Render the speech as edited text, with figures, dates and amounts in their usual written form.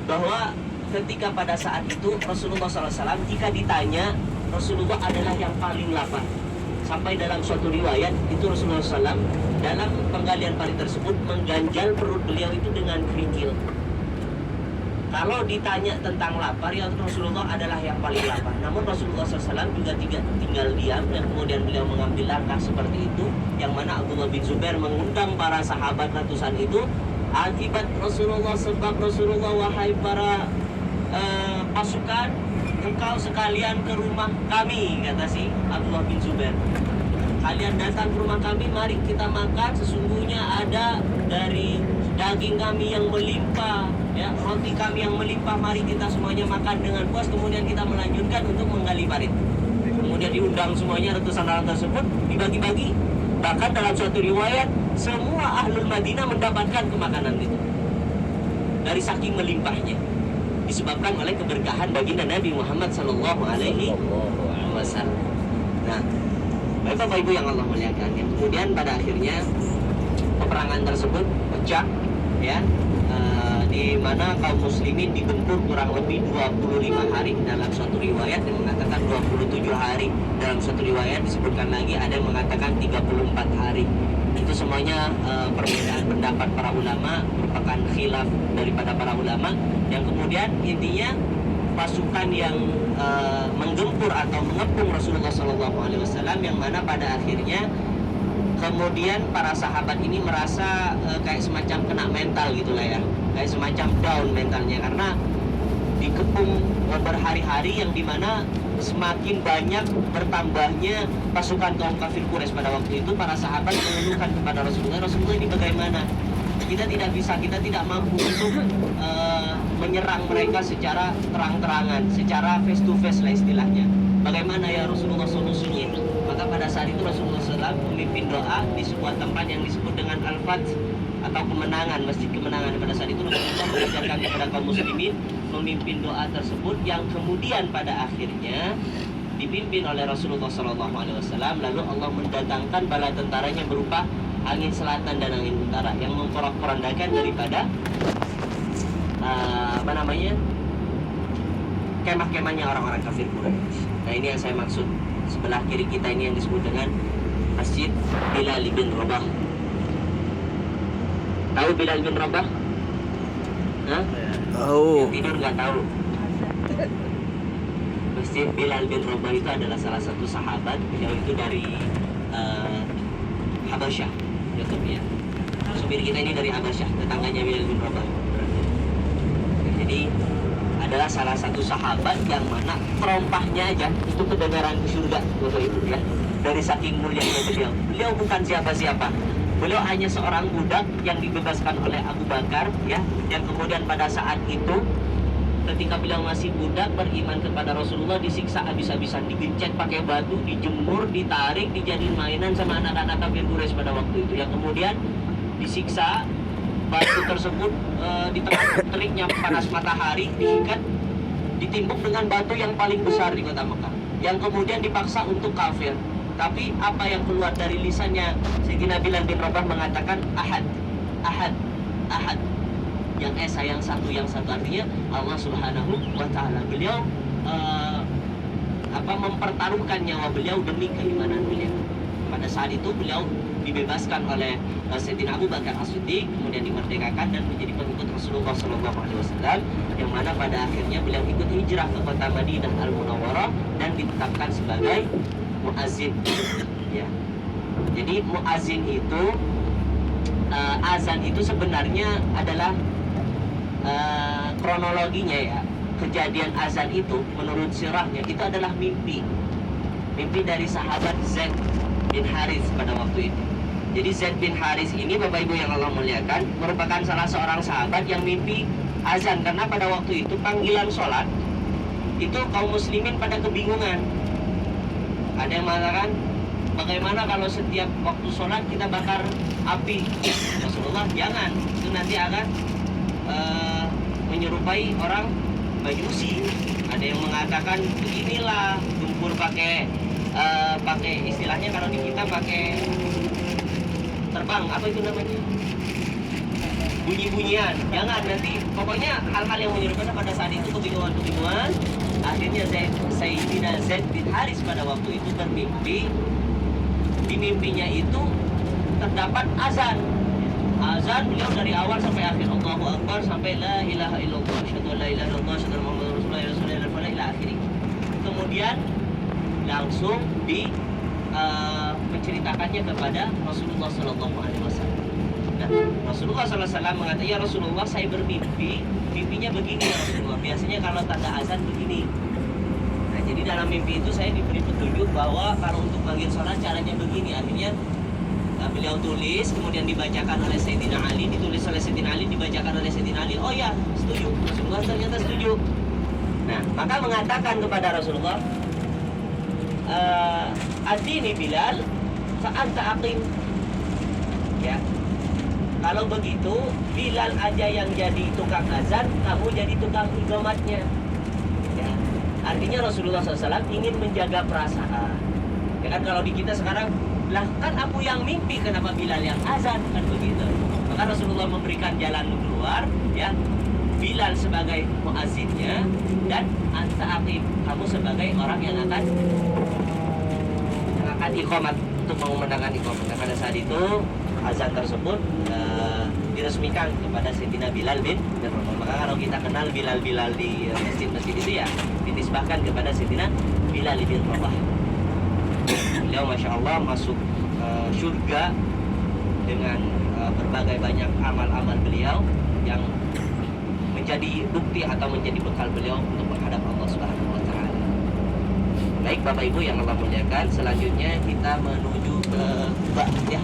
bahwa ketika pada saat itu Rasulullah SAW jika ditanya, Rasulullah adalah yang paling lapar. Sampai dalam suatu riwayat itu Rasulullah SAW dalam penggalian parit tersebut mengganjal perut beliau itu dengan kerikil. Kalau ditanya tentang lapar, ya Rasulullah adalah yang paling lapar. Namun Rasulullah SAW juga tinggal diam, dan kemudian beliau mengambil langkah seperti itu, yang mana Abdullah bin Zubair mengundang para sahabat ratusan itu. Akibat Rasulullah, sebab Rasulullah, wahai para pasukan, engkau sekalian ke rumah kami, kata si Abdullah bin Zubair. Kalian datang ke rumah kami, mari kita makan. Sesungguhnya ada dari daging kami yang melimpah, ya, roti kami yang melimpah. Mari kita semuanya makan dengan puas. Kemudian kita melanjutkan untuk menggali parit. Kemudian diundang semuanya ratusan orang tersebut, dibagi-bagi. Bahkan dalam suatu riwayat, semua ahlul Madinah mendapatkan kemakanan itu dari saking melimpahnya, disebabkan oleh keberkahan baginda Nabi Muhammad Sallallahu Alaihi Wasallam. Nah, Bapak Ibu yang Allah muliakan, yang kemudian pada akhirnya peperangan tersebut pecah, ya, di mana kaum muslimin digempur kurang lebih 25 hari. Dalam suatu riwayat yang mengatakan 27 hari, dalam suatu riwayat disebutkan lagi ada yang mengatakan 34 hari. Itu semuanya perbedaan pendapat para ulama, merupakan khilaf daripada para ulama, yang kemudian intinya pasukan yang menggempur atau mengepung Rasulullah SAW, yang mana pada akhirnya kemudian para sahabat ini merasa kayak semacam kena mental gitulah ya, kayak semacam down mentalnya, karena dikepung berhari-hari, yang dimana semakin banyak bertambahnya pasukan kaum kafir Quraisy pada waktu itu. Para sahabat mengeluhkan kepada Rasulullah, Rasulullah ini bagaimana? Kita tidak bisa, kita tidak mampu untuk menyerang mereka secara terang-terangan, secara face to face lah istilahnya. Bagaimana ya Rasulullah solusinya? Maka pada saat itu Rasulullah SAW memimpin doa di sebuah tempat yang disebut dengan Al-Fath atau kemenangan, masjid kemenangan. Pada saat itu Rasulullah mengajarkan kepada kaum muslimin memimpin doa tersebut, yang kemudian pada akhirnya dipimpin oleh Rasulullah SAW. Lalu Allah mendatangkan bala tentaranya berupa angin selatan dan angin utara yang memporak-porandakan daripada kemah-kemahnya orang-orang kafir Quraisy. Nah, ini yang saya maksud. Sebelah kiri kita ini yang disebut dengan Masjid Bilal bin Rabah. Tahu Bilal bin Rabah? Hah? Tahu. Yang tidur nggak tahu. Masjid Bilal bin Rabah itu adalah salah satu sahabat. Beliau itu dari Habasyah, ya. Supir kita ini dari Habasyah, tetangganya Bilal bin Rabah. Jadi adalah salah satu sahabat yang mana terompahnya aja itu kedengaran di surga, Bapak Ibu ya. Dari saking mulianya beliau. Beliau bukan siapa-siapa. Beliau hanya seorang budak yang dibebaskan oleh Abu Bakar, ya, yang kemudian pada saat itu ketika beliau masih budak beriman kepada Rasulullah disiksa habis-habisan, digencet pakai batu, dijemur, ditarik, dijadiin mainan sama anak-anak kafir Quraisy pada waktu itu. Yang kemudian disiksa, batu tersebut di tengah teriknya panas matahari diikat, ditimbuk dengan batu yang paling besar di kota Mekah, yang kemudian dipaksa untuk kafir. Tapi apa yang keluar dari lisannya Sayyidina Bilal bin Rabah mengatakan ahad, ahad, ahad. Yang esa, yang satu artinya Allah Subhanahu wa Ta'ala. Beliau mempertaruhkan nyawa beliau demi keimanan beliau. Pada saat itu beliau dibebaskan oleh Sayyidina Abu Bakar As-Siddiq, kemudian dimerdekakan dan menjadi pengikut Rasulullah SAW, yang mana pada akhirnya beliau ikut hijrah ke kota Madinah Al-Munawwarah dan ditetapkan sebagai muazzin. Ya. Jadi muazzin itu azan itu sebenarnya adalah kronologinya ya. Kejadian azan itu menurut sirahnya itu adalah mimpi dari sahabat Zaid bin Haris pada waktu itu. Jadi Zaid bin Haris ini, Bapak Ibu yang Allah muliakan, merupakan salah seorang sahabat yang mimpi azan, karena pada waktu itu panggilan sholat itu kaum muslimin pada kebingungan. Ada yang mengatakan, bagaimana kalau setiap waktu sholat kita bakar api? Rasulullah, jangan, itu nanti akan menyerupai orang Majusi. Ada yang mengatakan beginilah, gempur pakai istilahnya kalau di kita pakai terbang, apa itu namanya? bunyi-bunyian. Jangan nanti, pokoknya hal-hal yang menyerupai pada saat itu kebingungan-kebingungan. Akhirnya Sayyidina Zaid bin Haris pada waktu itu bermimpi. Di mimpinya itu terdapat azan. Azan beliau dari awal sampai akhir, Allahu Akbar sampai la ilaha illallah, asyhadu an la ilaha illallah, asyhadu anna Muhammadar Rasulullah, ya Rasulullah ila akhirih. Kemudian langsung menceritakannya kepada Rasulullah Sallallahu Alaihi Wasallam. Nah, Rasulullah Sallallahu Alaihi Wasallam mengatakan, ya Rasulullah, saya bermimpi, mimpinya begini ya Rasulullah. Biasanya kalau tanda azan begini. Nah, jadi dalam mimpi itu saya diberi petunjuk bahwa kalau untuk manggil sholat caranya begini. Akhirnya beliau tulis, kemudian dibacakan oleh Sayyidina Ali, ditulis oleh Sayyidina Ali, dibacakan oleh Sayyidina Ali. Oh ya, setuju. Rasulullah ternyata setuju. Nah, maka mengatakan kepada Rasulullah, adini Bilal, fa'anta aqim. Ya, kalau begitu Bilal aja yang jadi tukang azan, kamu jadi tukang iqamatnya. Ya, artinya Rasulullah SAW ingin menjaga perasaan. Ya kan, kalau di kita sekarang, lah kan aku yang mimpi, kenapa Bilal yang azan, kan begitu. Maka Rasulullah memberikan jalan keluar, ya, Bilal sebagai muazzinnya dan anta aqim, kamu sebagai orang yang akan iqamat, untuk mengumandangkan iqamat. Nah, pada saat itu azan tersebut diresmikan kepada Sayyidina Bilal bin Rabah. Maka kalau kita kenal Bilal di masjid-masjid itu ya dinisbahkan kepada Sayyidina Bilal bin Rabah. Beliau Masya Allah masuk surga dengan berbagai banyak amal-amal beliau yang menjadi bukti atau menjadi bekal beliau untuk menghadap Allah Subhanahu wa Ta'ala. Baik Bapak Ibu yang Allah muliakan, selanjutnya kita menuju ke Kuba, ya.